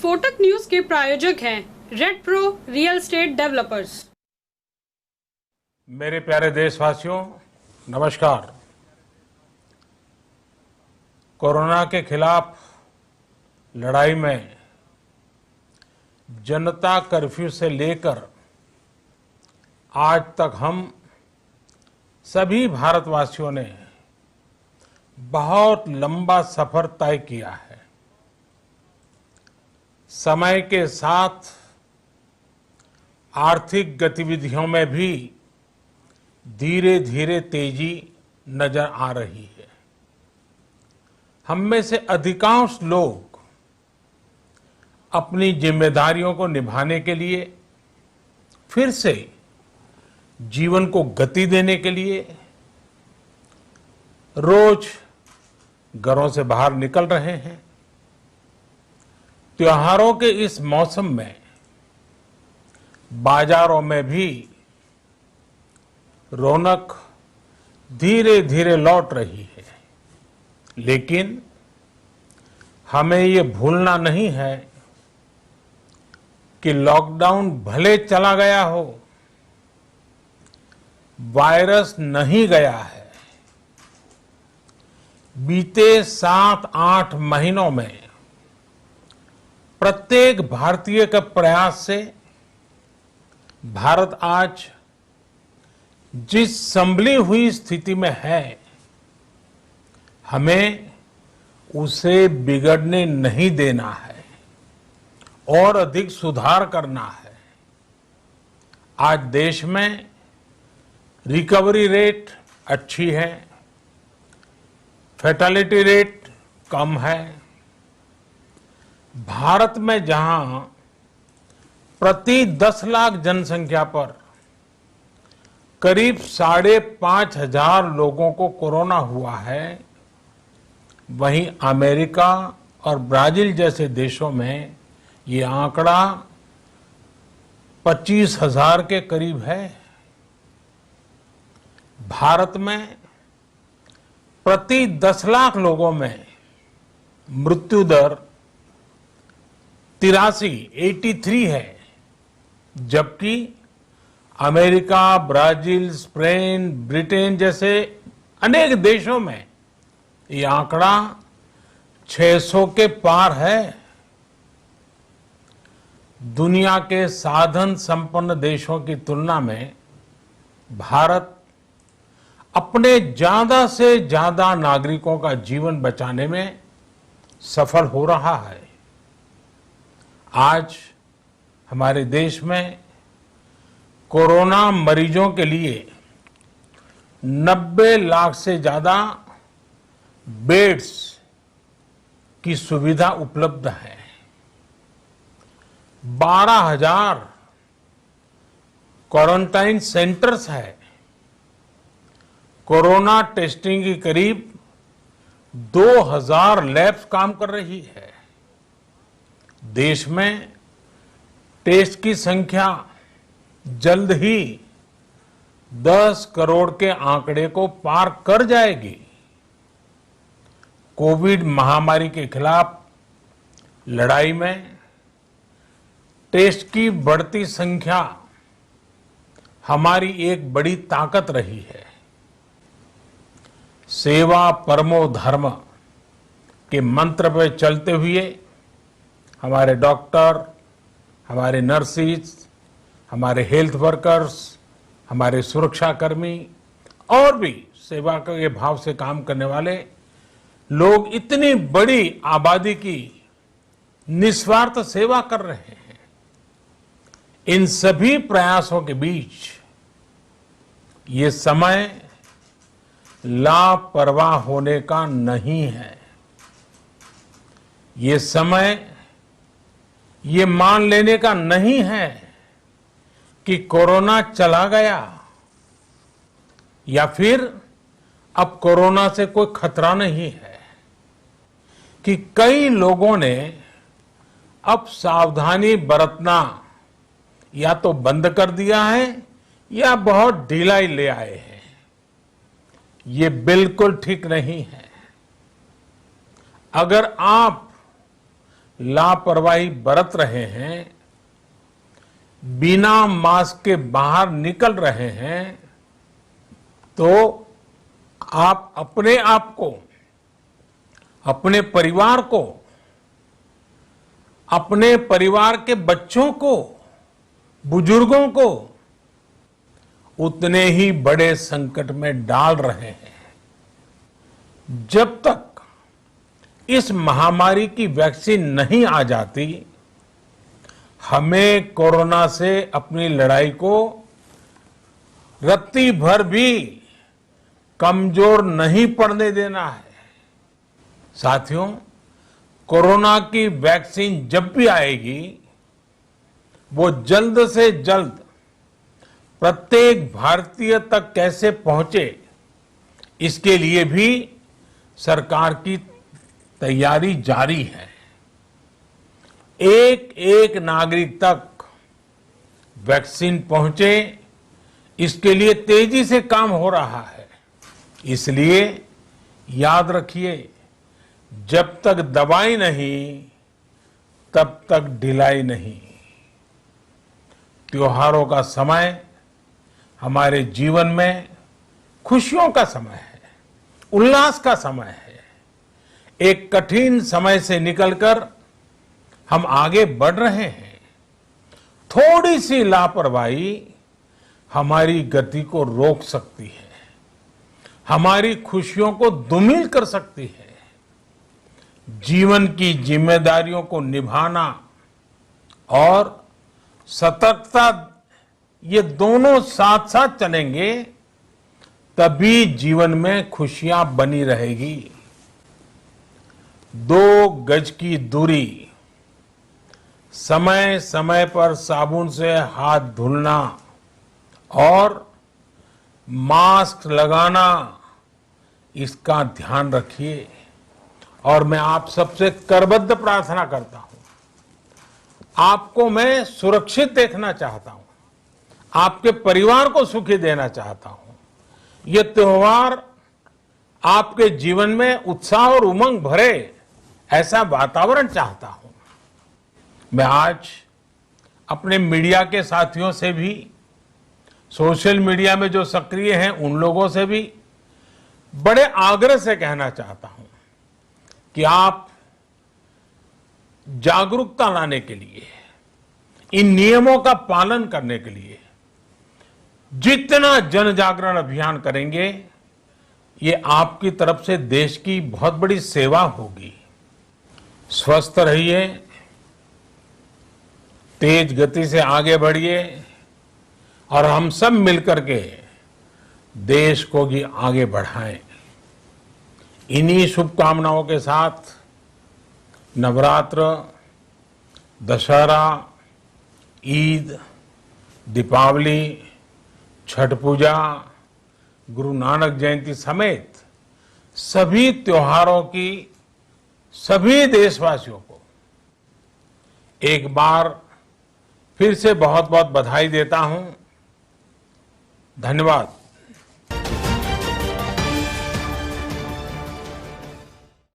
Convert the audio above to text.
विस्फोटक न्यूज के प्रायोजक हैं red pro real estate developers. मेरे प्यारे देशवासियों, नमस्कार। कोरोना के खिलाफ लड़ाई में जनता कर्फ्यू से लेकर आज तक हम सभी भारतवासियों ने बहुत लंबा सफर तय किया है। समय के साथ आर्थिक गतिविधियों में भी धीरे धीरे तेजी नजर आ रही है। हम में से अधिकांश लोग अपनी जिम्मेदारियों को निभाने के लिए, फिर से जीवन को गति देने के लिए रोज घरों से बाहर निकल रहे हैं। त्योहारों के इस मौसम में बाजारों में भी रौनक धीरे धीरे लौट रही है, लेकिन हमें ये भूलना नहीं है कि लॉकडाउन भले चला गया हो, वायरस नहीं गया है। बीते 7-8 महीनों में प्रत्येक भारतीय के प्रयास से भारत आज जिस संभली हुई स्थिति में है, हमें उसे बिगड़ने नहीं देना है और अधिक सुधार करना है। आज देश में रिकवरी रेट अच्छी है, फैटेलिटी रेट कम है। भारत में जहां प्रति 10 लाख जनसंख्या पर करीब 5,500 लोगों को कोरोना हुआ है, वहीं अमेरिका और ब्राजील जैसे देशों में ये आंकड़ा 25,000 के करीब है। भारत में प्रति 10 लाख लोगों में मृत्यु दर 83 है, जबकि अमेरिका, ब्राजील, स्पेन, ब्रिटेन जैसे अनेक देशों में ये आंकड़ा 600 के पार है। दुनिया के साधन संपन्न देशों की तुलना में भारत अपने ज्यादा से ज्यादा नागरिकों का जीवन बचाने में सफल हो रहा है। आज हमारे देश में कोरोना मरीजों के लिए 90 लाख से ज्यादा बेड्स की सुविधा उपलब्ध है। 12,000 क्वारंटाइन सेंटर्स है। कोरोना टेस्टिंग की करीब 2,000 लैब्स काम कर रही है। देश में टेस्ट की संख्या जल्द ही 10 करोड़ के आंकड़े को पार कर जाएगी। कोविड महामारी के खिलाफ लड़ाई में टेस्ट की बढ़ती संख्या हमारी एक बड़ी ताकत रही है। सेवा परमो धर्म के मंत्र पर चलते हुए हमारे डॉक्टर, हमारे नर्सिस, हमारे हेल्थ वर्कर्स, हमारे सुरक्षाकर्मी और भी सेवा के भाव से काम करने वाले लोग इतनी बड़ी आबादी की निस्वार्थ सेवा कर रहे हैं। इन सभी प्रयासों के बीच ये समय लापरवाह होने का नहीं है। ये समय ये मान लेने का नहीं है कि कोरोना चला गया या फिर अब कोरोना से कोई खतरा नहीं है, कि कई लोगों ने अब सावधानी बरतना या तो बंद कर दिया है या बहुत ढिलाई ले आए हैं। ये बिल्कुल ठीक नहीं है। अगर आप लापरवाही बरत रहे हैं, बिना मास्क के बाहर निकल रहे हैं, तो आप अपने आप को, अपने परिवार को, अपने परिवार के बच्चों को, बुजुर्गों को उतने ही बड़े संकट में डाल रहे हैं। जब तक इस महामारी की वैक्सीन नहीं आ जाती, हमें कोरोना से अपनी लड़ाई को रत्ती भर भी कमजोर नहीं पड़ने देना है। साथियों, कोरोना की वैक्सीन जब भी आएगी, वो जल्द से जल्द प्रत्येक भारतीय तक कैसे पहुंचे, इसके लिए भी सरकार की तैयारी जारी है। एक एक नागरिक तक वैक्सीन पहुंचे, इसके लिए तेजी से काम हो रहा है। इसलिए याद रखिए, जब तक दवाई नहीं, तब तक ढिलाई नहीं। त्योहारों का समय हमारे जीवन में खुशियों का समय है, उल्लास का समय है। एक कठिन समय से निकलकर हम आगे बढ़ रहे हैं। थोड़ी सी लापरवाही हमारी गति को रोक सकती है, हमारी खुशियों को धूमिल कर सकती है। जीवन की जिम्मेदारियों को निभाना और सतर्कता, ये दोनों साथ साथ चलेंगे, तभी जीवन में खुशियां बनी रहेगी। 2 गज की दूरी, समय समय पर साबुन से हाथ धुलना और मास्क लगाना, इसका ध्यान रखिए। और मैं आप सबसे करबद्ध प्रार्थना करता हूं, आपको मैं सुरक्षित देखना चाहता हूं, आपके परिवार को सुखी देना चाहता हूं। ये त्योहार आपके जीवन में उत्साह और उमंग भरे, ऐसा वातावरण चाहता हूं। मैं आज अपने मीडिया के साथियों से भी, सोशल मीडिया में जो सक्रिय हैं उन लोगों से भी बड़े आग्रह से कहना चाहता हूं कि आप जागरूकता लाने के लिए, इन नियमों का पालन करने के लिए जितना जन जागरण अभियान करेंगे, ये आपकी तरफ से देश की बहुत बड़ी सेवा होगी। स्वस्थ रहिए, तेज गति से आगे बढ़िए और हम सब मिलकर के देश को भी आगे बढ़ाएं। इन्हीं शुभकामनाओं के साथ नवरात्र, दशहरा, ईद, दीपावली, छठ पूजा, गुरु नानक जयंती समेत सभी त्योहारों की सभी देशवासियों को एक बार फिर से बहुत बहुत बधाई देता हूं। धन्यवाद।